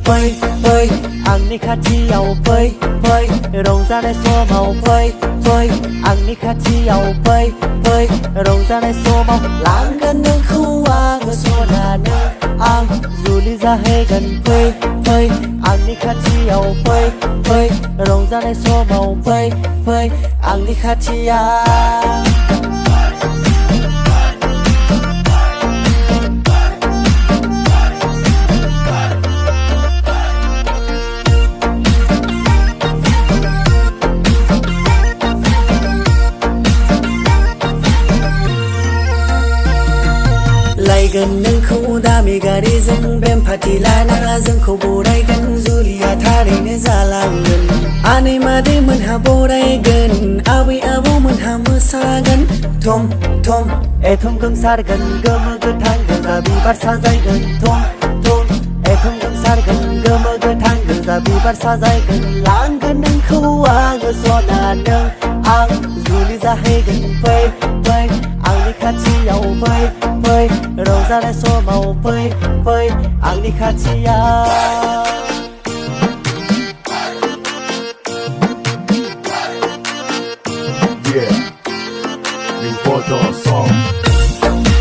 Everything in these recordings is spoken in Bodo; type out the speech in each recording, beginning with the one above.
फै फै आंनि खाथियाव फै फै रंजानाय समाव फै फै आंनि खाथियाव फै फै रंजानाय समाव लांगोन नोंखौ आङो सनानो आं जुलि जाहैगोन फै फै आंनि खाथियाव फै फै रंजानाय समाव फै फै आंनि खाथियाव लायगोन नोंखौ दामि गारिजों बेमफाथि लाना जोंखौ बरायगोन जुलिया थारैनो जालांगोन आनै मादै मोनहा बरायगोन आबै आबौ मोनहा मोसागोन थम थम एथम गोमसारगोन गोमो गोथां गोजा बिबार साजायगोन थम थम एथम गोमसारगोन गोमो गोथां गोजा बिबार साजायगोन लांगोन नोंखौ आङो सना नों आं जुलि जाहैगोन फै फै आंनि खाथियाव फै फै रंजानाय समाव फै फै आंनि खाथियाव Yeah, you bought your song.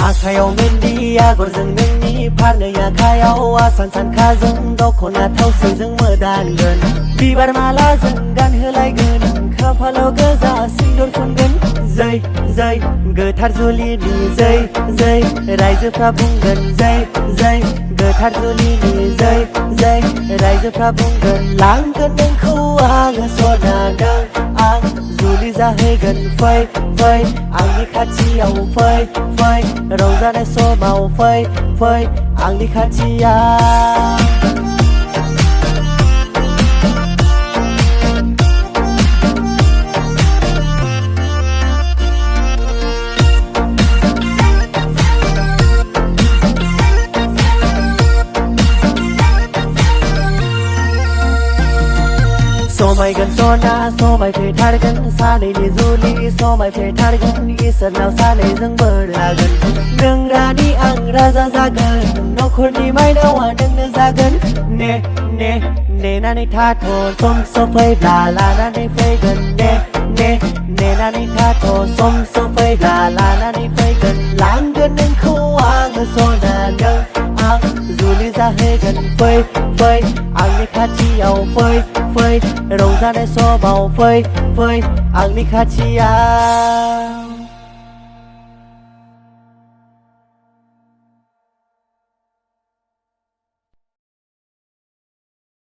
आखायाव मेहंदी आगरजों नोंनि फारनै आखायाव आसान सानखाजों दख'ना थावसिजों मोदानगोन बिबार मालाजों गानहोलायगोन खाफालाव गोजा सिन्दुर फुनगोन जै जै गोथार जुलिनि जै जै रायजोफ्रा बुंगोन जै जै गोथार जुलिनि जै जै रायजोफ्रा बुंगोन लांगोन नोंखौ आङो सना नों आं जुलि जाहैगोन फै फै आंनि खाथियाव फै फै रंजानाय समाव फै फै आंनि खाथियाव समायगोन सना समायफ्लेथारगोन सानैनि जुलि समायफ्लेथारगोन इसोरनाव सानैजों बोर लागोन नों रानि आं राजा जागोन नखरनि माइनावा नोंनो जागोन ने ने नेनानै थाथ' सम सफैब्ला लानानै फैगोन ने ने नेनानै थाथ' सम सफैब्ला लानानै फैगोन लांगोन नोंखौ आङो सना नों आं जुलि जाहैगोन फै फै आंनि खाथियाव फै फै रंजानाय समाव फै फै आंनि खाथियाव